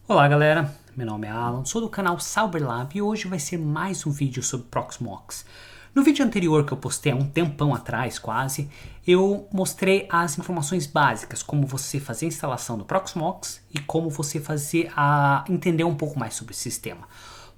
Olá galera, meu nome é Alan, sou do canal Cyberlab e hoje vai ser mais um vídeo sobre Proxmox. No vídeo anterior que eu postei há um tempão atrás quase, eu mostrei as informações básicas, como você fazer a instalação do Proxmox e como você entender um pouco mais sobre o sistema.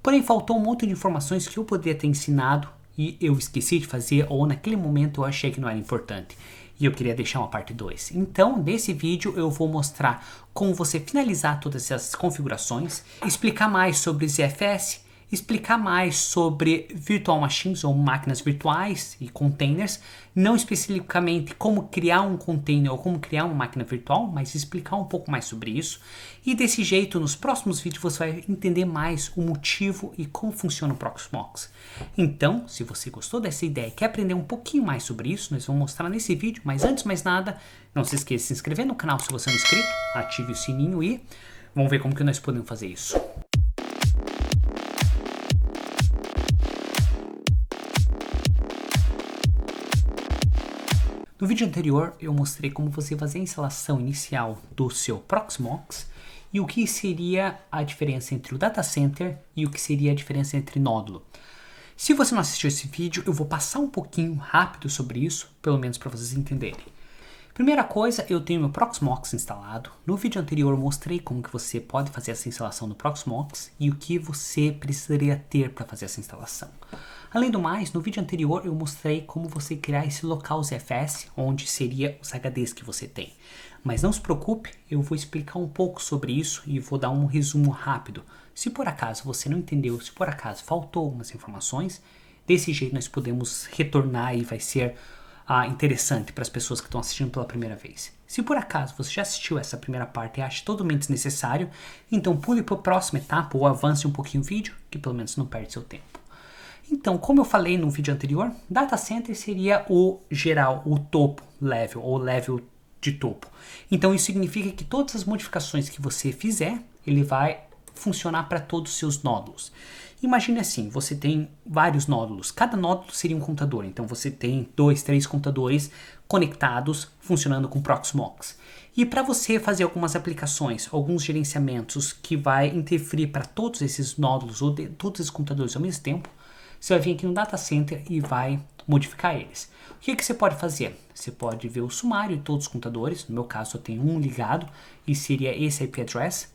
Porém faltou um monte de informações que eu poderia ter ensinado e eu esqueci de fazer ou naquele momento eu achei que não era importante. E eu queria deixar uma parte 2. Então, nesse vídeo eu vou mostrar como você finalizar todas essas configurações, explicar mais sobre ZFS, explicar mais sobre Virtual Machines ou máquinas virtuais e containers, não especificamente como criar um container ou como criar uma máquina virtual, mas explicar um pouco mais sobre isso. E desse jeito, nos próximos vídeos você vai entender mais o motivo e como funciona o Proxmox. Então, se você gostou dessa ideia e quer aprender um pouquinho mais sobre isso, nós vamos mostrar nesse vídeo, mas antes de mais nada, não se esqueça de se inscrever no canal se você não é inscrito, ative o sininho e vamos ver como que nós podemos fazer isso. No vídeo anterior eu mostrei como você fazer a instalação inicial do seu Proxmox e o que seria a diferença entre o data center e o que seria a diferença entre nódulo. Se você não assistiu esse vídeo, eu vou passar um pouquinho rápido sobre isso, pelo menos para vocês entenderem. Primeira coisa, eu tenho meu Proxmox instalado. No vídeo anterior eu mostrei como que você pode fazer essa instalação do Proxmox e o que você precisaria ter para fazer essa instalação. Além do mais, no vídeo anterior eu mostrei como você criar esse local ZFS, onde seria os HDs que você tem. Mas não se preocupe, eu vou explicar um pouco sobre isso e vou dar um resumo rápido. Se por acaso você não entendeu, se por acaso faltou algumas informações, desse jeito nós podemos retornar e vai ser interessante para as pessoas que estão assistindo pela primeira vez. Se por acaso você já assistiu essa primeira parte e acha totalmente desnecessário, então pule para a próxima etapa ou avance um pouquinho o vídeo, que pelo menos não perde seu tempo. Então, como eu falei no vídeo anterior, Data Center seria o geral, o topo level, ou level de topo. Então isso significa que todas as modificações que você fizer, ele vai funcionar para todos os seus nódulos. Imagine assim, você tem vários nódulos, cada nódulo seria um computador, então você tem 2, 3 computadores conectados, funcionando com Proxmox. E para você fazer algumas aplicações, alguns gerenciamentos que vai interferir para todos esses nódulos ou todos esses computadores ao mesmo tempo, você vai vir aqui no Data Center e vai modificar eles. O que você pode fazer? Você pode ver o sumário de todos os computadores, no meu caso eu tenho um ligado e seria esse IP address.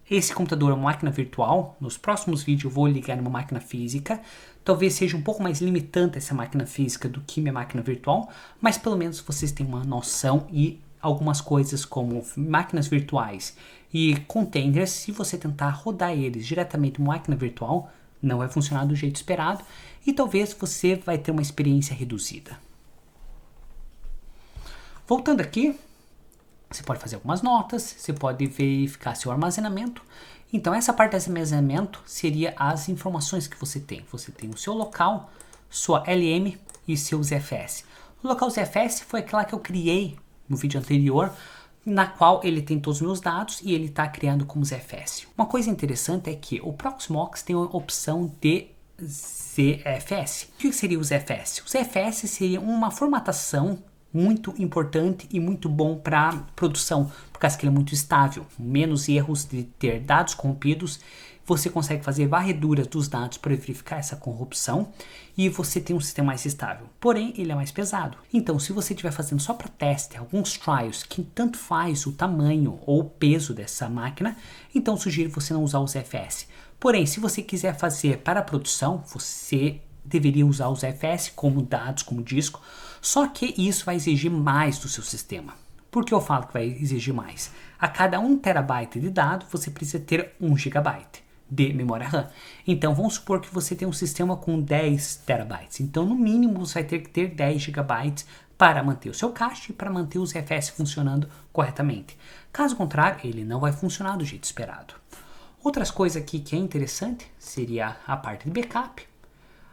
Esse computador é uma máquina virtual, nos próximos vídeos eu vou ligar numa máquina física, talvez seja um pouco mais limitante essa máquina física do que minha máquina virtual, mas pelo menos vocês têm uma noção e algumas coisas como máquinas virtuais e containers, se você tentar rodar eles diretamente numa máquina virtual, não vai funcionar do jeito esperado e talvez você vai ter uma experiência reduzida. Voltando aqui, você pode fazer algumas notas, você pode verificar seu armazenamento. Então essa parte de armazenamento seria as informações que você tem. Você tem o seu local, sua LM e seu ZFS. O local ZFS foi aquela que eu criei no vídeo anterior, na qual ele tem todos os meus dados e ele está criando como ZFS. Uma coisa interessante é que o Proxmox tem a opção de ZFS. O que seria o ZFS? O ZFS seria uma formatação muito importante e muito bom para produção, por causa que ele é muito estável, menos erros de ter dados corrompidos, você consegue fazer varreduras dos dados para verificar essa corrupção e você tem um sistema mais estável. Porém, ele é mais pesado. Então, se você estiver fazendo só para teste, alguns trials que tanto faz o tamanho ou o peso dessa máquina, então sugiro você não usar o ZFS. Porém, se você quiser fazer para a produção, você deveria usar o ZFS como dados, como disco, só que isso vai exigir mais do seu sistema. Por que eu falo que vai exigir mais? A cada 1 terabyte de dado, você precisa ter 1 gigabyte de memória RAM. Então, vamos supor que você tem um sistema com 10 terabytes. Então, no mínimo, você vai ter que ter 10 gigabytes para manter o seu cache e para manter os ZFS funcionando corretamente. Caso contrário, ele não vai funcionar do jeito esperado. Outras coisas aqui que é interessante seria a parte de backup,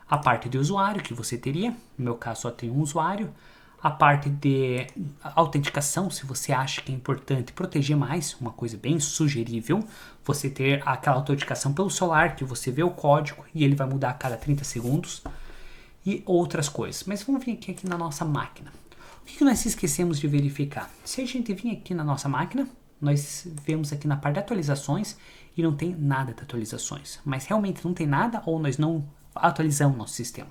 a parte de usuário que você teria, no meu caso só tem um usuário, a parte de autenticação, se você acha que é importante proteger mais, uma coisa bem sugerível, você ter aquela autenticação pelo celular, que você vê o código e ele vai mudar a cada 30 segundos, e outras coisas. Mas vamos vir aqui na nossa máquina. O que nós esquecemos de verificar? Se a gente vir aqui na nossa máquina, nós vemos aqui na parte de atualizações, e não tem nada de atualizações. Mas realmente não tem nada ou nós não atualizamos nosso sistema.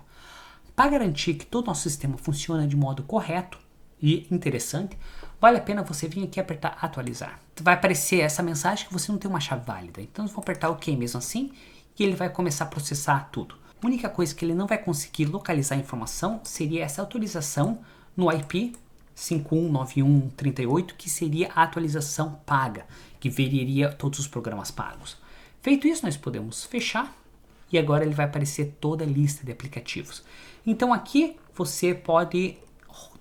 Para garantir que todo o nosso sistema funciona de modo correto e interessante, vale a pena você vir aqui e apertar atualizar. Vai aparecer essa mensagem que você não tem uma chave válida. Então eu vou apertar OK mesmo assim e ele vai começar a processar tudo. A única coisa que ele não vai conseguir localizar a informação seria essa atualização no IP 519138, que seria a atualização paga, que veriria todos os programas pagos. Feito isso, nós podemos fechar e agora ele vai aparecer toda a lista de aplicativos. Então aqui você pode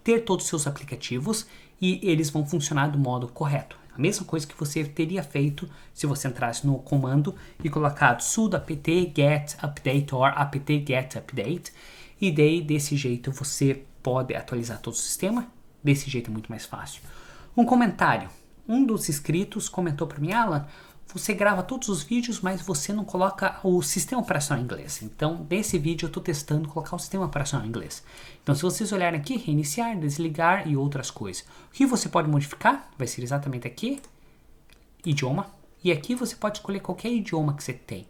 ter todos os seus aplicativos e eles vão funcionar do modo correto. A mesma coisa que você teria feito se você entrasse no comando e colocado sudo apt get update or apt get update, e daí desse jeito você pode atualizar todo o sistema. Desse jeito é muito mais fácil. Um comentário. Um dos inscritos comentou para mim: Alan, você grava todos os vídeos, mas você não coloca o sistema operacional em inglês. Então, nesse vídeo eu estou testando colocar o sistema operacional em inglês. Então, se vocês olharem aqui, reiniciar, desligar e outras coisas. O que você pode modificar vai ser exatamente aqui, idioma. E aqui você pode escolher qualquer idioma que você tem.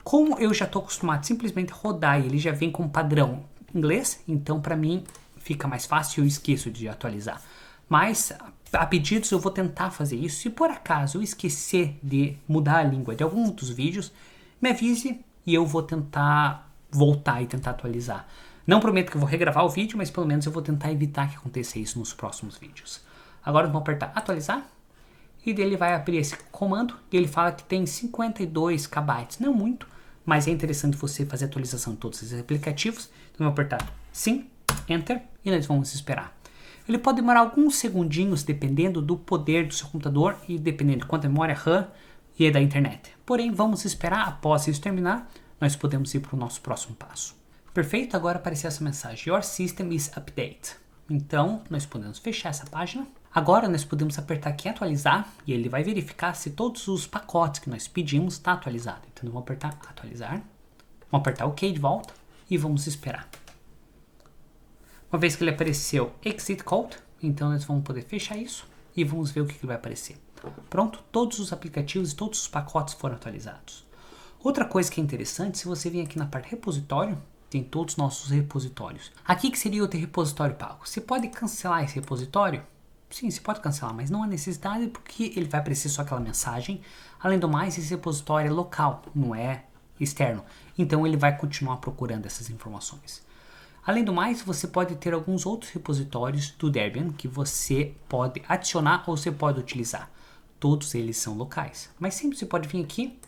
Como eu já estou acostumado a simplesmente rodar e ele já vem com padrão inglês, então para mim fica mais fácil e eu esqueço de atualizar. Mas a pedidos eu vou tentar fazer isso. Se por acaso eu esquecer de mudar a língua de algum dos vídeos, me avise e eu vou tentar voltar e tentar atualizar. Não prometo que eu vou regravar o vídeo, mas pelo menos eu vou tentar evitar que aconteça isso nos próximos vídeos. Agora vamos apertar atualizar e dele vai abrir esse comando e ele fala que tem 52 KB. Não muito, mas é interessante você fazer a atualização de todos esses aplicativos. Então vamos apertar sim, enter e nós vamos esperar. Ele pode demorar alguns segundinhos dependendo do poder do seu computador e dependendo de quanta memória RAM e da internet. Porém, vamos esperar. Após isso terminar, nós podemos ir para o nosso próximo passo. Perfeito, agora apareceu essa mensagem: Your system is update. Então, nós podemos fechar essa página. Agora nós podemos apertar aqui em atualizar e ele vai verificar se todos os pacotes que nós pedimos estão atualizados. Então, vamos apertar atualizar. Vamos apertar OK de volta e vamos esperar. Uma vez que ele apareceu Exit Code, então nós vamos poder fechar isso e vamos ver o que vai aparecer. Pronto, todos os aplicativos e todos os pacotes foram atualizados. Outra coisa que é interessante, se você vir aqui na parte repositório, tem todos os nossos repositórios. Aqui que seria o teu repositório pago. Você pode cancelar esse repositório? Sim, você pode cancelar, mas não há necessidade porque ele vai aparecer só aquela mensagem. Além do mais, esse repositório é local, não é externo. Então ele vai continuar procurando essas informações. Além do mais, você pode ter alguns outros repositórios do Debian que você pode adicionar ou você pode utilizar. Todos eles são locais. Mas sempre você pode vir aqui,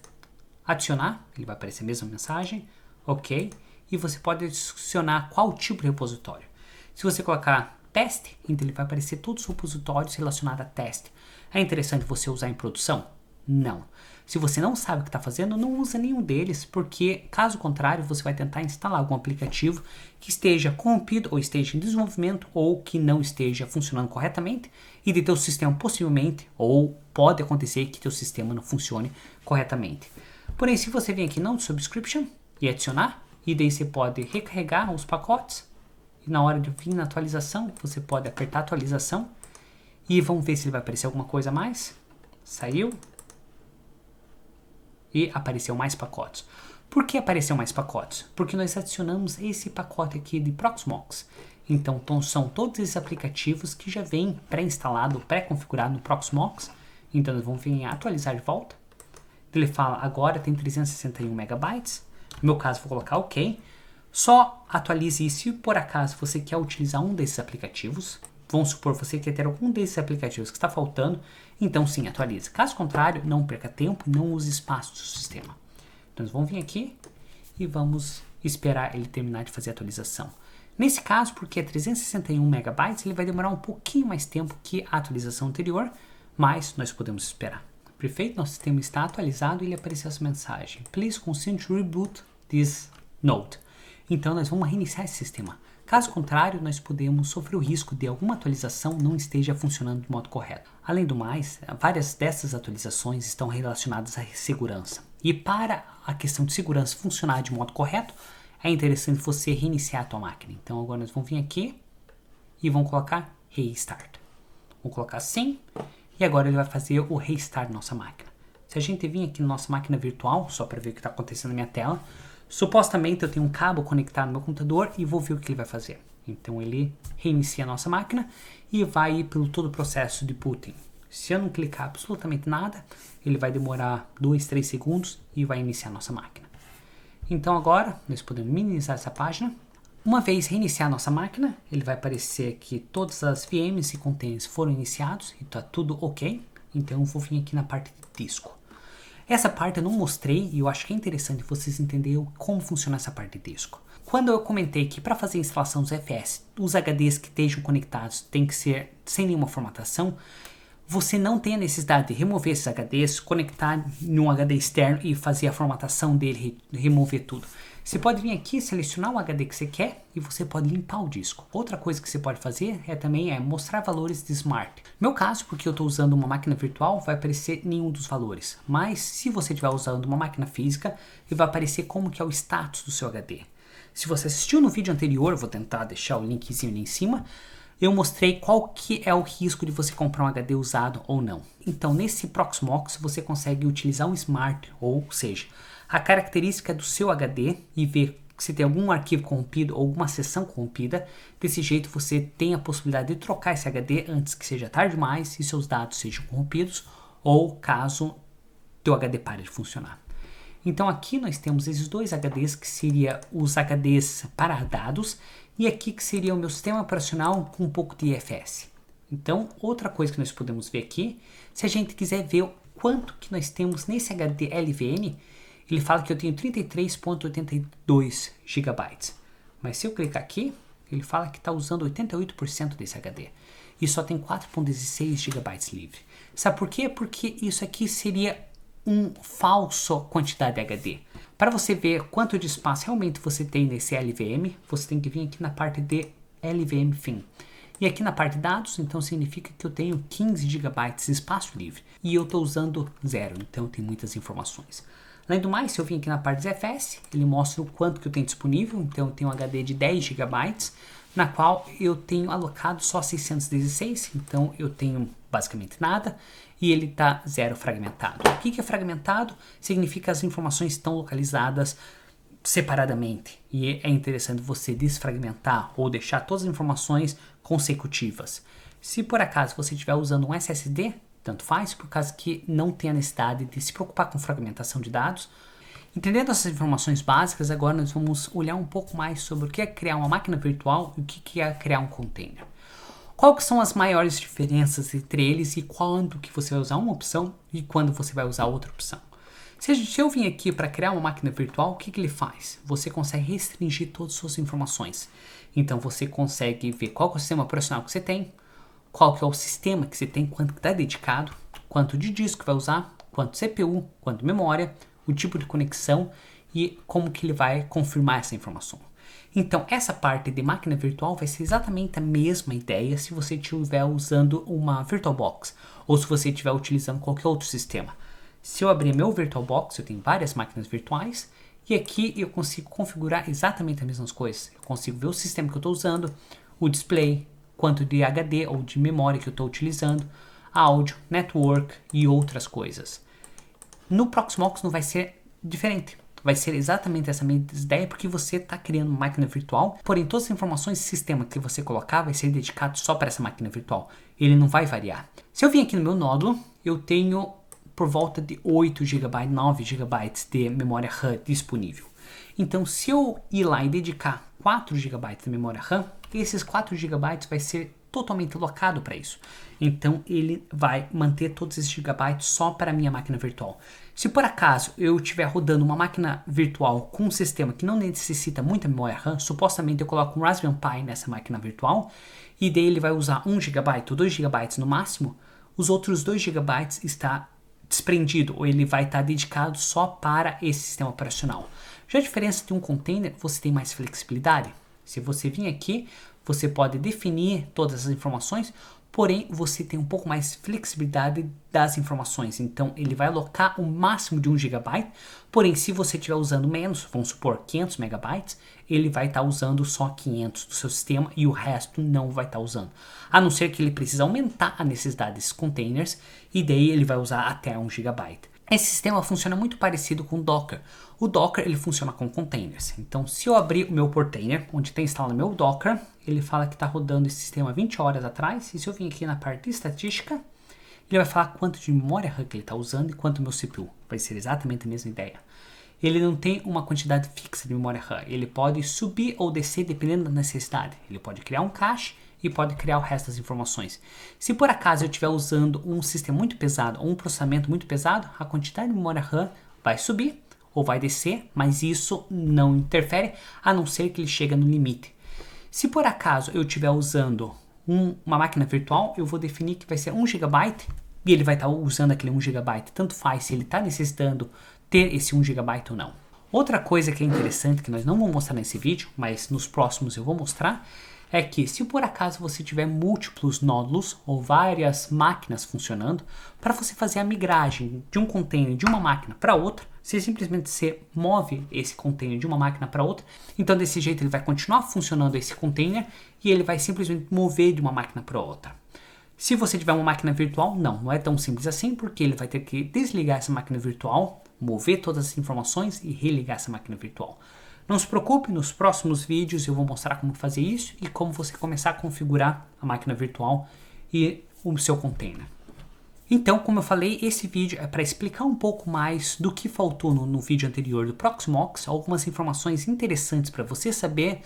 adicionar, ele vai aparecer a mesma mensagem, OK, e você pode adicionar qual tipo de repositório. Se você colocar teste, então ele vai aparecer todos os repositórios relacionados a teste. É interessante você usar em produção? Não. Se você não sabe o que está fazendo, não usa nenhum deles, porque caso contrário você vai tentar instalar algum aplicativo que esteja corrompido ou esteja em desenvolvimento ou que não esteja funcionando corretamente e de teu sistema possivelmente ou pode acontecer que teu sistema não funcione corretamente. Porém, se você vir aqui no Subscription e adicionar, e daí você pode recarregar os pacotes e na hora de vir na atualização você pode apertar atualização e vamos ver se ele vai aparecer alguma coisa a mais. Saiu. E apareceu mais pacotes. Por que apareceu mais pacotes? Porque nós adicionamos esse pacote aqui de Proxmox. Então são todos esses aplicativos que já vêm pré-instalado, pré-configurado no Proxmox. Então nós vamos vir em atualizar de volta. Ele fala agora tem 361 megabytes. No meu caso vou colocar OK. Só atualize isso se por acaso você quer utilizar um desses aplicativos. Vamos supor você quer ter algum desses aplicativos que está faltando. Então sim, atualize. Caso contrário, não perca tempo e não use espaço do sistema. Então nós vamos vir aqui e vamos esperar ele terminar de fazer a atualização. Nesse caso, porque é 361 megabytes, ele vai demorar um pouquinho mais tempo que a atualização anterior, mas nós podemos esperar. Perfeito, nosso sistema está atualizado e ele apareceu essa mensagem: Please continue to reboot this node. Então nós vamos reiniciar esse sistema. Caso contrário, nós podemos sofrer o risco de alguma atualização não esteja funcionando de modo correto. Além do mais, várias dessas atualizações estão relacionadas à segurança. E para a questão de segurança funcionar de modo correto, é interessante você reiniciar a tua máquina. Então agora nós vamos vir aqui e vamos colocar Restart. Vamos colocar sim e agora ele vai fazer o restart da nossa máquina. se a gente vir aqui na nossa máquina virtual, só para ver o que está acontecendo na minha tela, supostamente eu tenho um cabo conectado no meu computador e vou ver o que ele vai fazer. Então ele reinicia a nossa máquina e vai ir pelo todo o processo de booting. Se eu não clicar absolutamente nada, ele vai demorar 2, 3 segundos e vai iniciar a nossa máquina. Então agora nós podemos minimizar essa página. Uma vez reiniciar a nossa máquina, ele vai aparecer que todas as VMs e containers foram iniciados e está tudo ok. Então eu vou vir aqui na parte de disco. Essa parte eu não mostrei e eu acho que é interessante vocês entenderem como funciona essa parte de disco. Quando eu comentei que para fazer a instalação dos FS, os HDs que estejam conectados tem que ser sem nenhuma formatação, você não tem a necessidade de remover esses HDs, conectar em um HD externo e fazer a formatação dele, remover tudo. Você pode vir aqui, selecionar o HD que você quer e você pode limpar o disco. Outra coisa que você pode fazer também é mostrar valores de Smart. No meu caso, porque eu estou usando uma máquina virtual, vai aparecer nenhum dos valores. Mas se você estiver usando uma máquina física, ele vai aparecer como que é o status do seu HD. Se você assistiu no vídeo anterior, vou tentar deixar o linkzinho ali em cima, eu mostrei qual que é o risco de você comprar um HD usado ou não. Então, nesse Proxmox, você consegue utilizar um Smart, ou seja, a característica do seu HD e ver se tem algum arquivo corrompido ou alguma seção corrompida. Desse jeito, você tem a possibilidade de trocar esse HD antes que seja tarde demais e seus dados sejam corrompidos ou caso teu HD pare de funcionar. Então aqui nós temos esses dois HDs que seriam os HDs para dados e aqui que seria o meu sistema operacional com um pouco de IFS. Então outra coisa que nós podemos ver aqui, se a gente quiser ver o quanto que nós temos nesse HD LVN, ele fala que eu tenho 33.82 GB. Mas se eu clicar aqui, ele fala que está usando 88% desse HD e só tem 4.16 GB livre. Sabe por quê? Porque isso aqui seria falso quantidade de HD. Para você ver quanto de espaço realmente você tem nesse LVM, você tem que vir aqui na parte de LVM fim. E aqui na parte de dados, então significa que eu tenho 15 GB de espaço livre. E eu estou usando 0, então tem muitas informações. Além do mais, se eu vim aqui na parte de FS, ele mostra o quanto que eu tenho disponível. Então eu tenho um HD de 10 GB, na qual eu tenho alocado só 616, então eu tenho basicamente nada. E ele está 0 fragmentado. O que é fragmentado? Significa que as informações estão localizadas separadamente. E é interessante você desfragmentar ou deixar todas as informações consecutivas. Se por acaso você estiver usando um SSD, tanto faz, por causa que não tem a necessidade de se preocupar com fragmentação de dados. Entendendo essas informações básicas, agora nós vamos olhar um pouco mais sobre o que é criar uma máquina virtual e o que é criar um container. Qual que são as maiores diferenças entre eles e quando que você vai usar uma opção e quando você vai usar outra opção? Se eu vim aqui para criar uma máquina virtual, o que ele faz? Você consegue restringir todas as suas informações. Então você consegue ver qual que é o sistema operacional que você tem, qual que é o sistema que você tem, quanto está dedicado, quanto de disco que vai usar, quanto CPU, quanto memória, o tipo de conexão e como que ele vai confirmar essa informação. Então, essa parte de máquina virtual vai ser exatamente a mesma ideia se você estiver usando uma VirtualBox ou se você estiver utilizando qualquer outro sistema. Se eu abrir meu VirtualBox, eu tenho várias máquinas virtuais e aqui eu consigo configurar exatamente as mesmas coisas. Eu consigo ver o sistema que eu estou usando, o display, quanto de HD ou de memória que eu estou utilizando, áudio, network e outras coisas. No Proxmox não vai ser diferente. Vai ser exatamente essa mesma ideia porque você está criando uma máquina virtual, porém todas as informações do sistema que você colocar vai ser dedicado só para essa máquina virtual. Ele não vai variar. Se eu vim aqui no meu nódulo, eu tenho por volta de 8 GB, 9 GB de memória RAM disponível. Então se eu ir lá e dedicar 4 GB de memória RAM, esses 4 GB vai ser totalmente alocado para isso. Então ele vai manter todos esses gigabytes só para a minha máquina virtual. Se por acaso eu estiver rodando uma máquina virtual com um sistema que não necessita muita memória RAM, supostamente eu coloco um Raspberry Pi nessa máquina virtual e daí ele vai usar 1 GB ou 2 GB no máximo, os outros 2 GB está desprendido ou ele vai estar dedicado só para esse sistema operacional. Já a diferença de um container, você tem mais flexibilidade. Se você vir aqui, você pode definir todas as informações, porém você tem um pouco mais flexibilidade das informações. Então ele vai alocar o máximo de 1 GB, porém se você estiver usando menos, vamos supor 500 MB, ele vai estar usando só 500 do seu sistema e o resto não vai estar usando. A não ser que ele precise aumentar a necessidade desses containers e daí ele vai usar até 1 GB. Esse sistema funciona muito parecido com o Docker. O Docker ele funciona com containers. Então, se eu abrir o meu container, onde tem instalado meu Docker, ele fala que está rodando esse sistema 20 horas atrás. E se eu vir aqui na parte de estatística, ele vai falar quanto de memória RAM que ele está usando e quanto meu CPU. Vai ser exatamente a mesma ideia. Ele não tem uma quantidade fixa de memória RAM. Ele pode subir ou descer dependendo da necessidade. Ele pode criar um cache e pode criar o resto das informações. Se por acaso eu estiver usando um sistema muito pesado ou um processamento muito pesado, a quantidade de memória RAM vai subir ou vai descer, mas isso não interfere, a não ser que ele chegue no limite. Se por acaso eu estiver usando uma máquina virtual, eu vou definir que vai ser 1 GB e ele vai estar usando aquele 1 GB, tanto faz se ele está necessitando ter esse 1 GB ou não. Outra coisa que é interessante, que nós não vamos mostrar nesse vídeo, mas nos próximos eu vou mostrar, é que se por acaso você tiver múltiplos nódulos ou várias máquinas funcionando, para você fazer a migragem de um container de uma máquina para outra, você move esse container de uma máquina para outra, então desse jeito ele vai continuar funcionando esse container e ele vai simplesmente mover de uma máquina para outra. Se você tiver uma máquina virtual, não é tão simples assim, porque ele vai ter que desligar essa máquina virtual, mover todas as informações e religar essa máquina virtual. Não se preocupe, nos próximos vídeos eu vou mostrar como fazer isso e como você começar a configurar a máquina virtual e o seu container. Então, como eu falei, esse vídeo é para explicar um pouco mais do que faltou no vídeo anterior do Proxmox, algumas informações interessantes para você saber,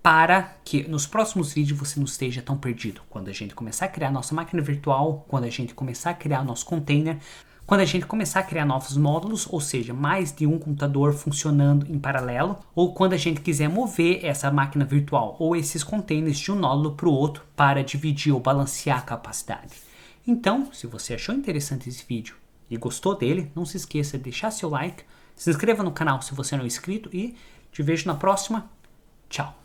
para que nos próximos vídeos você não esteja tão perdido. Quando a gente começar a criar nossa máquina virtual, quando a gente começar a criar nosso container, quando a gente começar a criar novos módulos, ou seja, mais de um computador funcionando em paralelo, ou quando a gente quiser mover essa máquina virtual ou esses containers de um nódulo para o outro para dividir ou balancear a capacidade. Então, se você achou interessante esse vídeo e gostou dele, não se esqueça de deixar seu like, se inscreva no canal se você não é inscrito e te vejo na próxima. Tchau!